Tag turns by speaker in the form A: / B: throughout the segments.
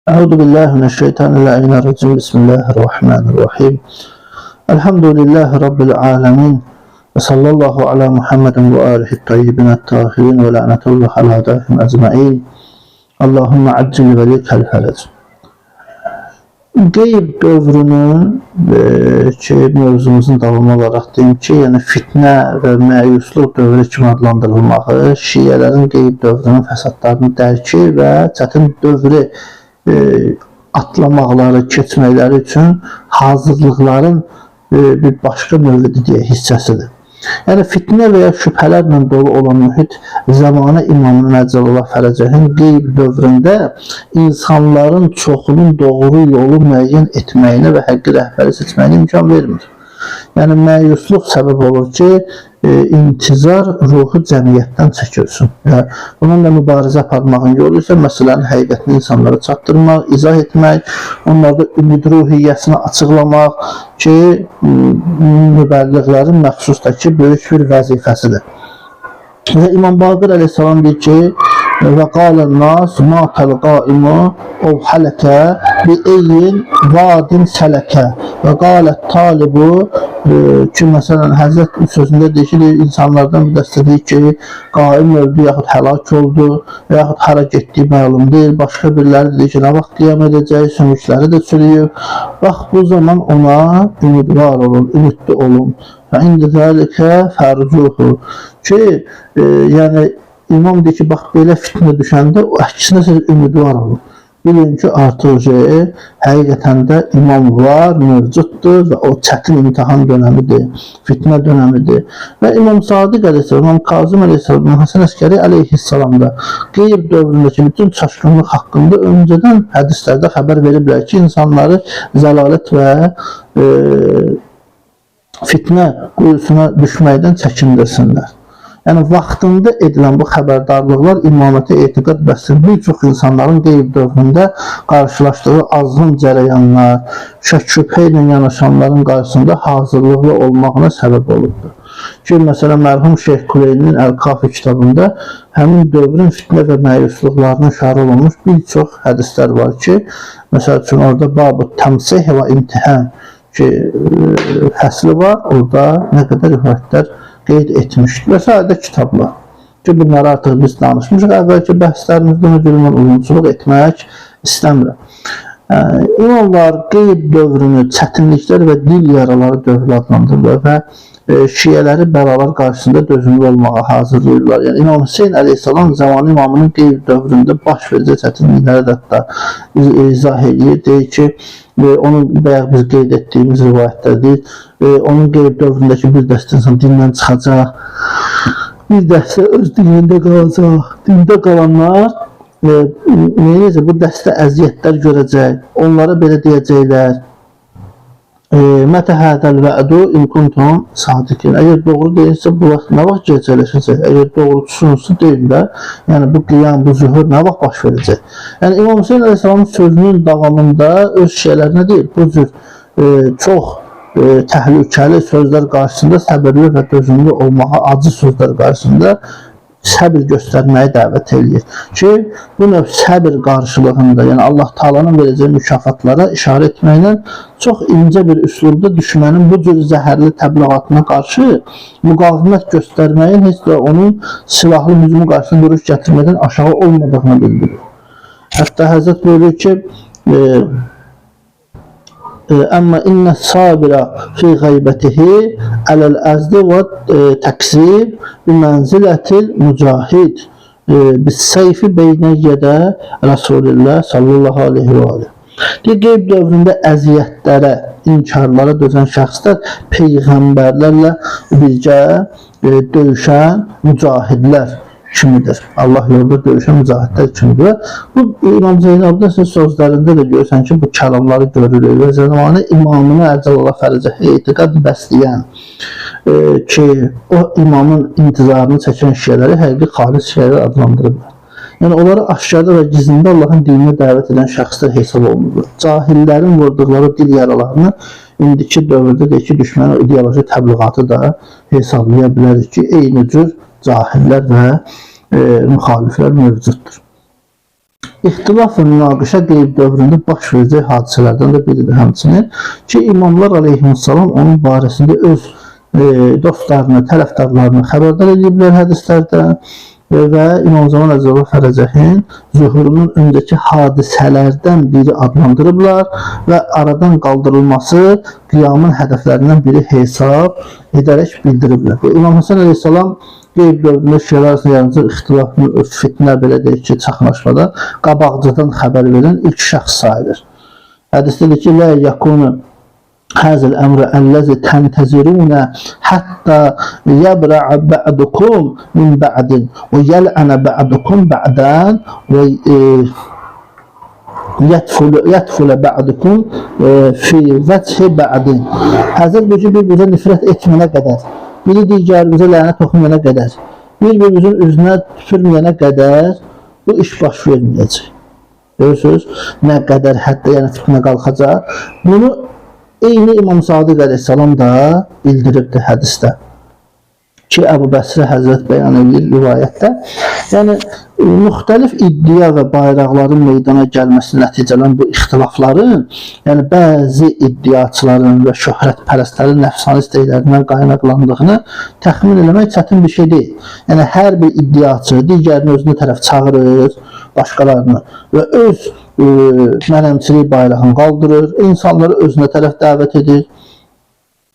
A: Euzu billahi mineşşeytanirracim. Bismillahirrahmanirrahim. Elhamdülillahi rabbil alamin. Ve sallallahu ala Muhammedin ve alihi tayyibin tahirin ve lanetullah ala dâhim ecmaîn. Allahümme accil velikal ferec. Qeyb dövrünün mövzumuzun davamı olaraq deyim ki, yəni fitnə və məyusluq dövrü kimi adlandırılmağı, şiələrin qeyb dövrünün fəsadlarını dərki və çətin dövrü atlamaqları, keçməkləri üçün hazırlıqların bir başqa növüdür deyə hissəsidir. Yəni fitnə və ya şübhələrlə dolu olan mühit zamanı İmam Əcəlullah Fərəcəhin qeyb dövründə insanların çoxunun doğru yolu müəyyən etməyinə və həqqi rəhbəri seçməyinə imkan vermir. Yəni məyusluq səbəb olur ki, intizar ruhu cəmiyyətdən çəkilsin. Bununla mübarizə aparmağın yolu isə məsələnin həqiqətini insanlara çatdırmaq, izah etmək, onlarda ümid ruhiyyəsini açıqlamaq ki, mübəlliğlərin məxsusdakı böyük bir vəzifəsidir. Və İmam Baqir əleyhissalam deyir ki, və qalən nas matəl qaimu o hələkə bi eyyin vadin sələkə və qalət talibu ki, məsələn, Həzrət sözündə deyir ki, insanlardan bir dəstə deyir ki, qaim öldü, yaxud həlak oldu, yaxud hara getdiyi məlum deyil. Başqa biriləri deyir ki, nə vaxt qiyam edəcək, sümükləri də çürüyüb. Bax, bu zaman ona ümidvar olun, ümidli olun. Və indi zəlikə fərcuhu ki, yəni İmam deyir ki, bax, belə fitnə düşəndə əksinə siz ümidvar olun. Bilin ki, artıq həqiqətən də imam var, mövcuddur və o çətin imtihan dönəmidir, fitnə dönəmidir. Və İmam Sadiq əleyhissalam, İmam Kazım əleyhissalam, İmam Həsən Əskəri əleyhissalam da qeyb dövründəki bütün çaşqınlıq haqqında öncədən hədislərdə xəbər veriblər ki, insanları zəlalət və fitnə quyusuna düşməkdən çəkindirsinlər. Yəni, vaxtında edilən bu xəbərdarlıqlar imamətə etiqad bəsdir. Bir çox insanların qeyb dövründə qarşılaşdığı azğın cərəyanlar, şək-şübhə ilə yanaşanların qarşısında hazırlıqlı olmağına səbəb olubdur. Ki, məsələn, mərhum Şeyx Kuleyninin Əl-Kafi kitabında həmin dövrün fitnə və məyusluqlarına şəhər olunmuş bir çox hədislər var ki, məsəl üçün, orada Bab-ı Təmsih və İmtihan ki, fəsli var, orada nə qədər rivayətlər qeyd etmişdir və sadə kitablar ki, bunları artıq biz danışmışıq. Əvvəlki bəhslərimizdə müdürümün uyumçuluq etmək istəmirəm. İmamlar qeyb dövrünü çətinliklər və dil yaraları dövrü adlandırırlar və şiyələri bəlalar qarşısında dözümlü olmağa hazırlayırlar. Yəni, İmam Hüseyin əleyhissalam zamanı imamının qeyb dövründə baş verəcək çətinlikləri də hətta izah edir. Deyir ki, onun bayaq biz qeyd etdiyimiz rivayətlərdir. Onun qeyb dövründəki bir dəstə insan dindən çıxacaq, bir dəstə öz dinində qalacaq. Dində qalanlar bu dəstə əziyyətlər görəcək. Onlara belə deyəcəklər: Mətə hədəl və'du in kuntum sadikin. Əgər doğru deyilsə, bu vaxt nə vaxt gerçəkləşəcək? Əgər doğrusunuzsa deyil də, yəni bu qiyam, bu zühur nə vaxt baş verəcək? Yəni İmam Hüseyin əleyhissalamın sözünün davamında öz şeylərinə deyil, bu cür çox təhlükəli sözlər qarşısında səbirli və dözümlü olmağa, acı sözlər qarşısında səbir göstərməyə dəvət edir ki, bu növ səbir qarşılığında, yəni Allah Taala'nın verəcəyi mükafatlara işarə etməklə çox incə bir üslubda düşmənin bu cür zəhərli təbliğatına qarşı müqavimət göstərməyin heç də onun silahlı hücumu qarşısında duruş gətirmədən aşağı olmadığını bildirir. Hətta Həzrət buyurur ki, Əmmə innə sabirə fi qaybətihi ələl əzdi və təksib bi mənzilətil mücahid bis seyfi beynəyyədə Rasulullah sallallahu aleyhi və aleyhi. Qeyb dövründə əziyyətlərə, inkarlara dözən şəxslər peyğəmbərlərlə birgə döyüşən mücahidlər kimidir. Allah yolunda döyüşən mücahidlər kimidir. Bu İmam Zeynal'da sözlərində də görürsən ki, bu kəlamları görürük və zamanı imamına Əcəlullah Fərəcəhi etiqad bəsləyən ki, o imamın intizarını çəkən şiyələri həqiqi xalis şiyələri adlandırırlar. Yəni, onları aşkarda və gizlində Allahın dininə dəvət edən şəxslər hesab olunurlar. Cahillərin vurduqları dil yaralarını indiki dövrdə deyək ki, düşmənin ideoloji təbliğatı da hesablaya bilərik ki, eyni cür cahillər və müxaliflər mövcuddur. İxtilaf və münaqişə qeyb dövründə baş verəcək hadisələrdən də biridir həmçinin ki, imamlar aleyhissalam onun barəsində öz dostlarını, tərəfdarlarını xəbərdar ediblər hədislərdə və İmam Zaman Əzələ Fərəcəhin zuhurunun öncəki hadisələrdən biri adlandırıblar və aradan qaldırılması qiyamın hədəflərindən biri hesab edərək bildiriblər. İmam Həsən Əleyhisselam qeyb dövründə şiələr arasında yaradıcı ixtilaf, fitnə belə deyək ki, çaxnaşmada qabaqcadan xəbər verən ilk şəxs sayılır. Hədisdədir ki, lə yakunu hazal əmr əlləzi təntəzirunə həttə yəbrə bə'dukum min bə'din və yələnə bə'dukum bə'dən və yədxulə bə'dukum fi vəthi bə'din. Həzər gücü bir-birinə nifrət etmənə qədər, biri digərimizə lənət oxumayana qədər, bir-birimizin üzünə tüpürməyənə qədər bu iş baş verməyəcək. Görürsünüz, nə qədər həddə, yəni fitnə qalxacaq. Bunu eyni İmam Sadiq Əleyhisselam da bildiribdir hədisdə ki, Əbu Bəsrə Həzrət bəyan edir rivayətdə. Yəni, müxtəlif iddia və bayraqların meydana gəlməsi nəticələn bu ixtilafların, yəni bəzi iddiaçıların və şöhrətpərəstlərin nəfsani istəklərindən qaynaqlandığını təxmin eləmək çətin bir şey deyil. Yəni, hər bir iddiaçı digərini özünə tərəf çağırır, başqalarını və öz mənəmçilik bayrağını qaldırır, insanları özünə tərəf dəvət edir,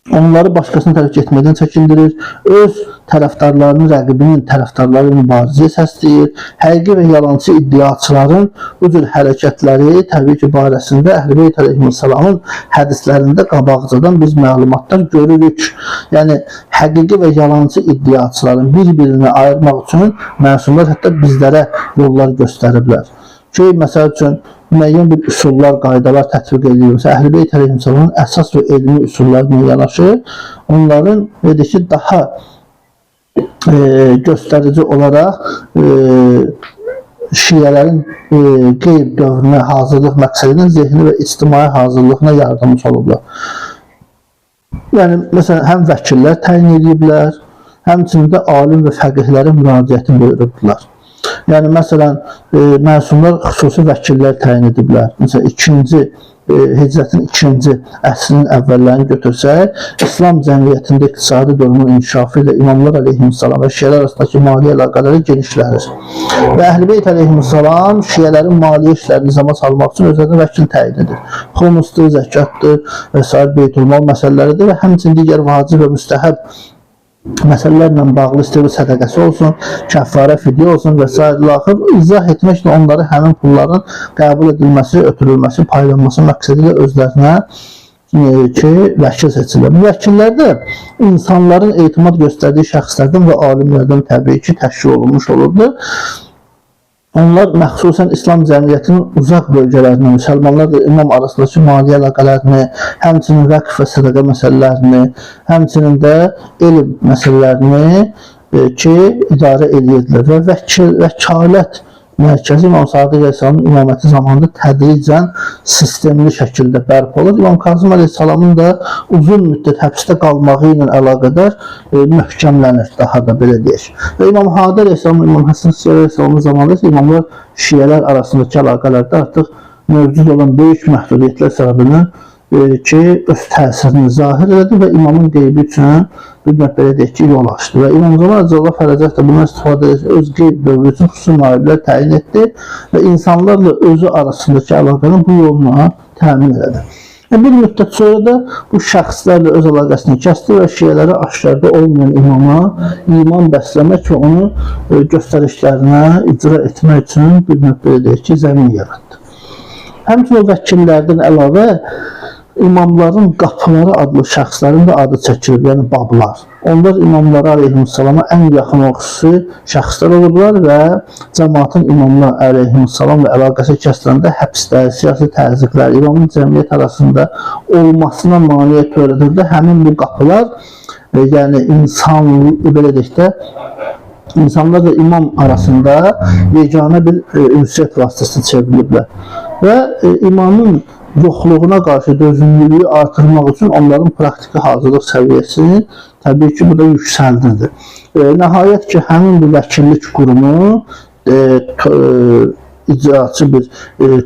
A: onları başqasına tərəf getməkdən çəkindirir, öz tərəfdarlarını, rəqibinin tərəfdarları mübarizəyə səsləyir, həqiqi və yalancı iddiaçıların bu cür hərəkətləri təbii ki, barəsində Əhl-i Əleyhisselamın hədislərində qabaqcadan biz məlumatlar görürük. Yəni, həqiqi və yalancı iddiaçıların bir-birini ayırmaq üçün məsumlar hətta bizlərə yollar göstəriblər. Ki, məsəl üçün, müəyyən bir üsullar, qaydalar tətbiq edilirsə, Əhl-i Əleyhisselamın əsas və elmi üsullarına yanaşı, onların ki, daha göstərici olaraq şiələrin qeyb dövrünə hazırlıq məqsədindən zehni və ictimai hazırlığına yardımcı olublar. Yəni, məsələn, həm vəkillər təyin ediblər, həmçinin də alim və fəqihlərin müraciəti buyurubdular. Yəni, məsələn, məsumlar xüsusi vəkillər təyin ediblər. Məsələn, Hicrətin 2-ci əsrinin əvvəllərini götürsək, İslam cəmiyyətində iqtisadi durumun inkişafı ilə İmamlar əleyhissalam və şiələr arasındakı maliyyə əlaqələri genişlənir. Və Əhl-i əleyhissalam şiələrin maliyyə işlərini nizama salmaq üçün özlərinə vəkil təyin edir. Xumusdur, zəkatdır və s. beytulmal məsələləridir və həmçinin digər vacib və müstəhəb məsələlərlə bağlı istəyir sədəqəsi olsun, kəffarə fidyə olsun və s. Axır izah etməklə onları həmin pulların qəbul edilməsi, ötürülməsi, paylanması məqsədilə özlərinə ki, vəkil seçilir. Bu vəkillər də insanların etimad göstərdiyi şəxslərdən və alimlərdən təbii ki, təşkil olunmuş olurdu. Onlar məxsusən İslam cəmiyyətinin uzaq bölgələrini, müsəlmanlarla imam arasındakı maliyyə əlaqələrini, həmçinin vəqf və sədəqə məsələlərini, həmçinin də elm məsələlərini ki, idarə edirdilər və vəkalət mərkəzi İmam Sadiq Əleyhisselamın imaməti zamanında tədricən sistemli şəkildə bərpa olur. İmam Kazım Əleyhisselamın da uzun müddət həbsdə qalmağı ilə əlaqədar möhkəmlənir, daha da belə deyək. Və İmam Hadi Əleyhisselamın, İmam Həsən Əleyhisselamın zamanında isə imamlar şiələr arasındakı əlaqələrdə artıq mövcud olan böyük məhdudiyyətlər səbəbindən ki, öz təsirini zahir edir və imamın qeybi üçün bir belə deyək ki, yol açdı. Və İmam Zaman Əzələ Fərəcət də bundan istifadə edib, öz qeyb dövrü üçün xüsusi naiblər təyin etdi və insanlarla özü arasındakı əlaqəni bu yolla təmin elədi. Bir müddət sonra da bu şəxslərlə öz əlaqəsini kəsdi və şiələrə aşkarda olmayan imama iman bəsləmək və onu göstərişlərinə icra etmək üçün bir belə deyək ki, zəmin yaratdı. Həmçinin o vəkillərdən əlavə İmamların qapıları adlı şəxslərin də adı çəkilib, yəni bablar. Onlar imamlara əleyhissalama ən yaxın xüsusi şəxslər olurlar və cəmaatın imamlar əleyhissalamla əlaqəsi kəsiləndə həbslər, siyasi təzyiqlər, imamın cəmiyyət arasında olmasına maneə törədir də həmin bu qapılar, yəni belə deyək də, insanlar və imam arasında yeganə bir ünsiyyət vasitəsini çevriliblər və imamın yoxluğuna qarşı dözümlülüyü artırmaq üçün onların praktiki hazırlıq səviyyəsini təbii ki, bu da yüksəldirdi. Nəhayət ki, həmin bu vəkillik qurumu icraçı bir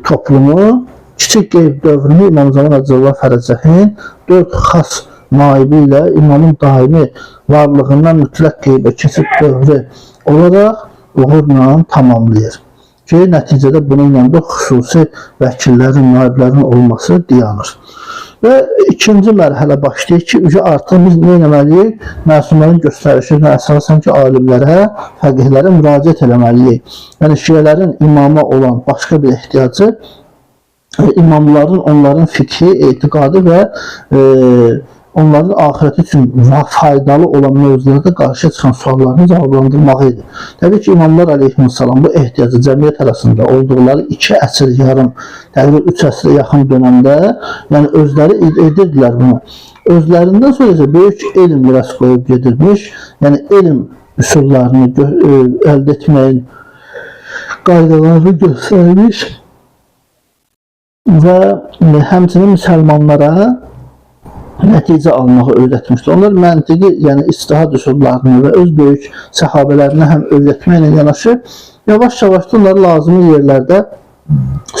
A: toplumu, kiçik qeyb dövrünü İmam Zaman Hacıullah Fərəcəhin 4 xas naibi ilə imamın daimi varlığından mütləq qeybə keçib dövrü olaraq uğurla tamamlayır. Ki, nəticədə bunun yanında xüsusi vəkillərin, naiblərin olması dayanır. Və ikinci mərhələ başlayır ki, artıq biz nə etməliyik? Məsumların göstərişinə əsasən ki, alimlərə, fəqihlərə müraciət eləməliyik. Yəni, şiələrin imama olan başqa bir ehtiyacı, imamların, onların fikri, etiqadı və onların ahirət üçün faydalı olan mövzularda qarşı çıxan suallarını cavablandırmağı idi. Təbii ki, İmamlar əleyhissalam bu ehtiyacı cəmiyyət arasında olduqları 2 əsr yarım, təqribən 3 əsrə yaxın dönəmdə, yəni özləri edirdilər bunu. Özlərindən sonra isə böyük elm miras qoyub gedirmiş, yəni elm üsullarını əldə etməyin qaydalarını göstərmiş və həmçinin müsəlmanlara nəticə almağı öyrətmişdir. Onlar məntiqi, yəni istihad üsullarını və öz böyük səhabələrini həm öyrətməklə yanaşı, yavaş-yavaş onları lazımi yerlərdə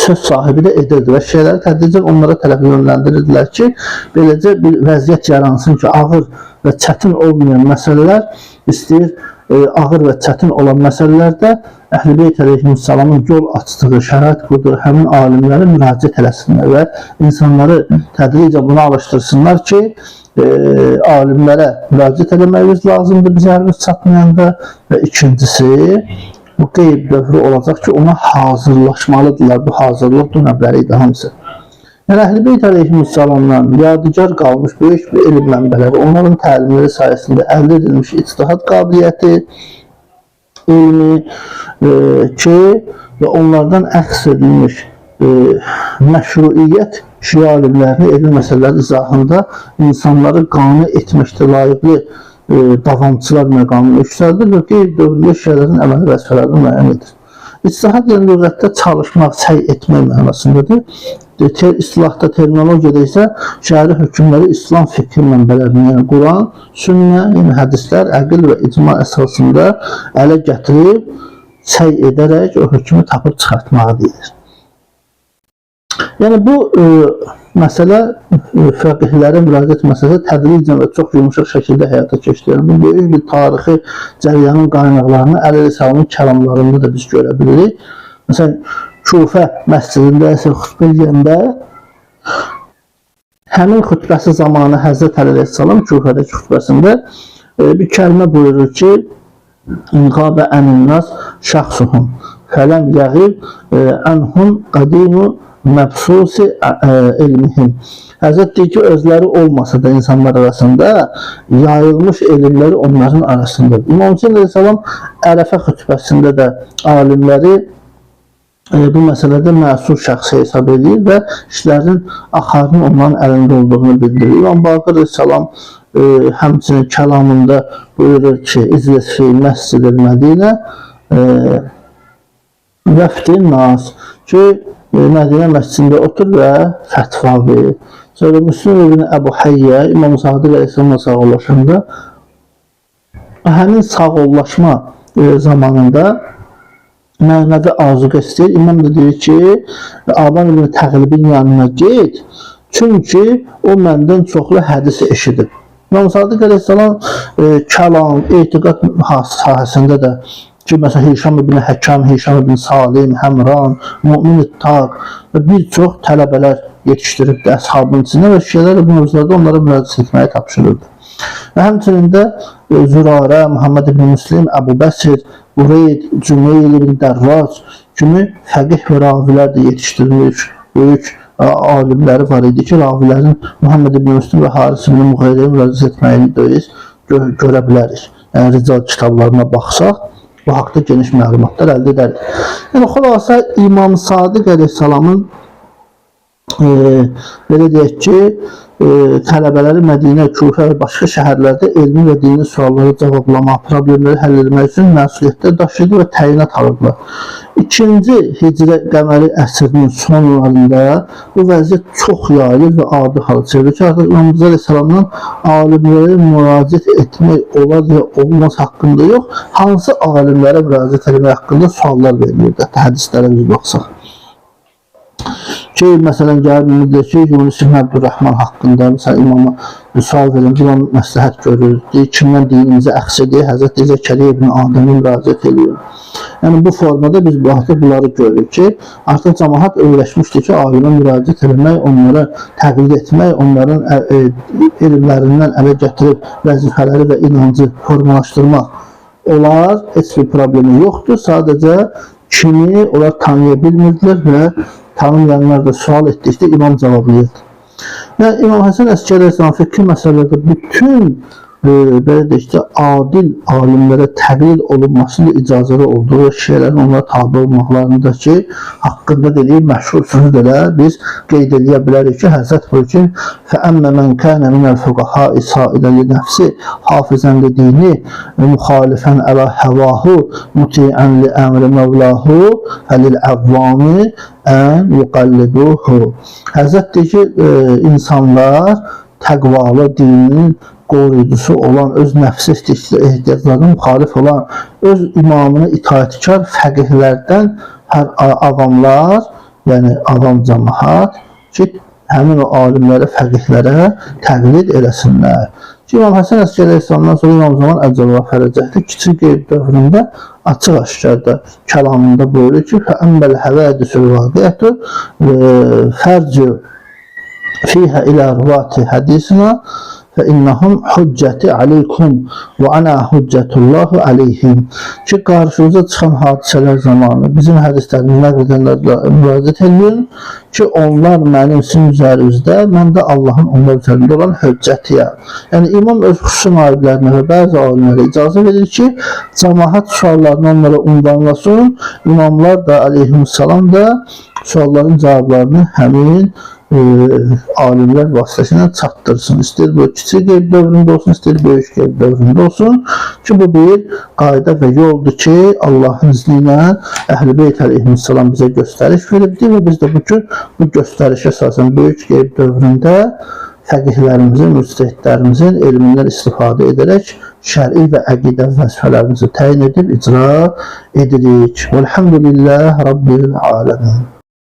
A: söz sahibi də edirdi və şeyləri tədricən onlara tərəf yönləndirirdilər ki, beləcə bir vəziyyət yaransın ki, ağır və çətin olmayan məsələlər istəyir, ağır və çətin olan məsələlərdə Əhl-i Beyt əleyhissalamın yol açdığı, şərait qurduğu həmin alimlərə müraciət eləsinlər və insanları tədricən buna alışdırsınlar ki, alimlərə müraciət eləməyimiz lazımdır biz əlimiz çatmayanda və ikincisi, bu qeyb dövrü olacaq ki, ona hazırlaşmalıdırlar. Bu hazırlıq dönəmləri idi hamısı. Yəni, Əhl-i Beyt əleyhissalamdan yadigar qalmış böyük bir elm mənbələri, onların təlimləri sayəsində əldə edilmiş ictihad qabiliyyəti, elmi ki, və onlardan əxs edilmiş məşruiyyət şiə alimlərini elmi məsələlər izahında insanları qane etməkdə layiqli davamçılar məqamını yüksəldir və qeyb dövründə şiələrin əməli vəzifələrini müəyyən edir. İctihad yəni lüğətdə çalışmaq, səy etmək mənasındadır. İstilahda, terminologiyada isə şəri hökmləri İslam fikri mənbələrini, yəni Quran, sünnə, yəni hədislər, əql və icma əsasında ələ gətirib, səy edərək o hökmü tapıb çıxartmağı deyilir. Yəni bu məsələ fəqihlərə müraciət məsələsi tədricən və çox yumuşaq şəkildə həyata keçirilir. Bu böyük bir tarixi cəryanın qaynaqlarını Əl-Risalenin kəlamlarında da biz görə bilirik. Məsələn, Kufə məscidində xütbə eləyəndə həmin xütbəsi zamanı Həzrət Əleyhissalam Kufədəki xütbəsində bir kəlmə buyurur ki, İnqabə əninnas şəxsuhum fələm yəğib ənhum qadimu məbsusi elmihim. Həzrət deyir ki, özləri olmasa da insanlar arasında yayılmış elmləri onların arasındadır. İmam Hüseyin Əleyhissalam Ərəfə xütbəsində də alimləri bu məsələdə məsul şəxsi hesab edir və işlərin axarının onların əlində olduğunu bildirir. İmam Baqir Əleyhissalam həmçinin kəlamında buyurur ki, İzləs fi məscid-i Mədinə vəftin nas ki, Mədinə məscidində otur və fətva verir. Sonra Müslüm ibn Əbu Həyyə İmam Sadiq Əleyhissalamla sağollaşanda həmin sağollaşma zamanında mənəvi arzuq istəyir. İmam da deyir ki, Aban ibn Təğlibin yanına get, çünki o məndən çoxlu hədis eşidib. İmam Sadiq Əleyhissalam kəlam, etiqad sahəsində də ki, məsələn, Hişam ibn Həkam, Hişam ibn Salim, Həmran, Mümin İttaq və bir çox tələbələr yetişdiribdir əshabın içində və şiələr bu mövzularda onlara müraciət etməyi tapşırırdı. Və həmçinin də Zürarə, Muhammed ibn Müslim, Əbu Bəsir, Ureyd, Cümeyl ibn Dərrac kimi fəqih və ravilər də yetişdirilmiş böyük alimləri var idi ki, ravilərin Muhammed ibn Müslim və Haris ibn Muğeyrəyə müraciət etməyini görə bilərik. Yəni, rical kitablarına baxsaq, bu haqda geniş məlumatlar əldə edərik. Yəni, xülasə İmam Sadiq Əleyhissalamın belə deyək ki, tələbələri Mədinə, Kufə və başqa şəhərlərdə elmi və dini sualları cavablamaq, problemləri həll etmək üçün məsuliyyətlər daşıdı və təyinat alırlar. İkinci Hicrə qəməri əsrinin sonlarında bu vəziyyət çox yayılır və adi hal çevrilir ki, artıq İmam Rıza Aleyhisselamdan alimlərə müraciət etmək olar ya olmaz haqqında yox, hansı alimlərə müraciət etmək haqqında suallar verilir. Hədislərə biz baxsaq. Ki, məsələn, gəlib ki, Yunus ibn Abdurrahman haqqında məsələn, imama sual verin, bir an məsləhət görür, kimdən dinimizi əxs edir, Həzrət Zəkəriyyə ibn Adəmə müraciət edir. Yəni, bu formada biz artıq bunları görürük ki, artıq cəmaət öyrəşmişdir ki, alimə müraciət etmək, onlara təqlid etmək, onların elmlərindən ələ gətirib vəzifələri və inancı formalaşdırmaq olar, heç bir problemi yoxdur, sadəcə kimi onlar tanıya bilmirdilər və tanımayanlar da sual etdikdə imam cavablayırdı. Yəni, İmam Həsən Əskəri fikri məsələlərdə bütün belə deyək ki, adil alimlərə təqlid olunmasında icazəli olduğu şeylərin onlara tabi olmaqlarındakı haqqında dediyi məşhur sözü də biz qeyd edə bilərik ki, Həzrət buyur ki, فَأَمَّ مَنْ كَانَ مِنَ الْفُقَهَاءِ سَائِلًا لِنَفْسِ حَافِظًا لِدِينِ مُخَالِفًا عَلَى هَوَاهُ مُطِيعًا لِأَمْرِ مَوْلَاهُ فَلِلْعَوَّامِ أَنْ يُقَلِّدُوهُ. Həzrət deyir ki, insanlar təqvalı dinin qoruyucusu olan, öz nəfsi ehtiyaclarına müxalif olan, öz imamına itaətkar fəqihlərdən hər avamlar, yəni avam cəmaət ki, həmin o alimlərə, fəqihlərə təqlid eləsinlər. Ki, İmam Həsən Əskəri İslamdan sonra İmam Zaman Əl-Cəlala Fərəcəhdə kiçik qeyb dövründə açıq-aşkarda kəlamında buyurur ki, فَأَمَّ الْحَوَادِثُ الْوَاقِعَةُ فَرْجُ فِيهَا إِلَى رُوَاتِ حَدِيثِنَا فَإِنَّهُمْ حُجَّةِ عَلَيْكُمْ وَأَنَا حُجَّةُ اللّٰهِ عَلَيْهِمْ. Ki, qarşınıza çıxan hadisələr zamanı bizim hədislərimizi nəql edənlərlə müraciət edin ki, onlar mənim sizin üzərinizdə, mən də Allahın onlar üzərində olan hüccətiyəm. Yəni, imam öz xüsusi naiblərinə və bəzi alimlərə icazə verir ki, cəmaət suallarını onlara ünvanlasın, imamlar da, aleyhissalam da sualların cavablarını həmin alimlər vasitəsilə çatdırsın. İstəyir bu kiçik qeyb dövründə olsun, istəyir böyük qeyb dövründə olsun ki, bu bir qayda və yoldur ki, Allahın izni ilə Əhl-i Beyt əleyhissalam bizə göstəriş veribdir və biz də bu göstəriş əsasən böyük qeyb dövründə fəqihlərimizin, müctəhidlərimizin elmindən istifadə edərək şəri və əqidə vəzifələrimizi təyin edib icra edirik. Velhamdülillah Rabbil aləmin.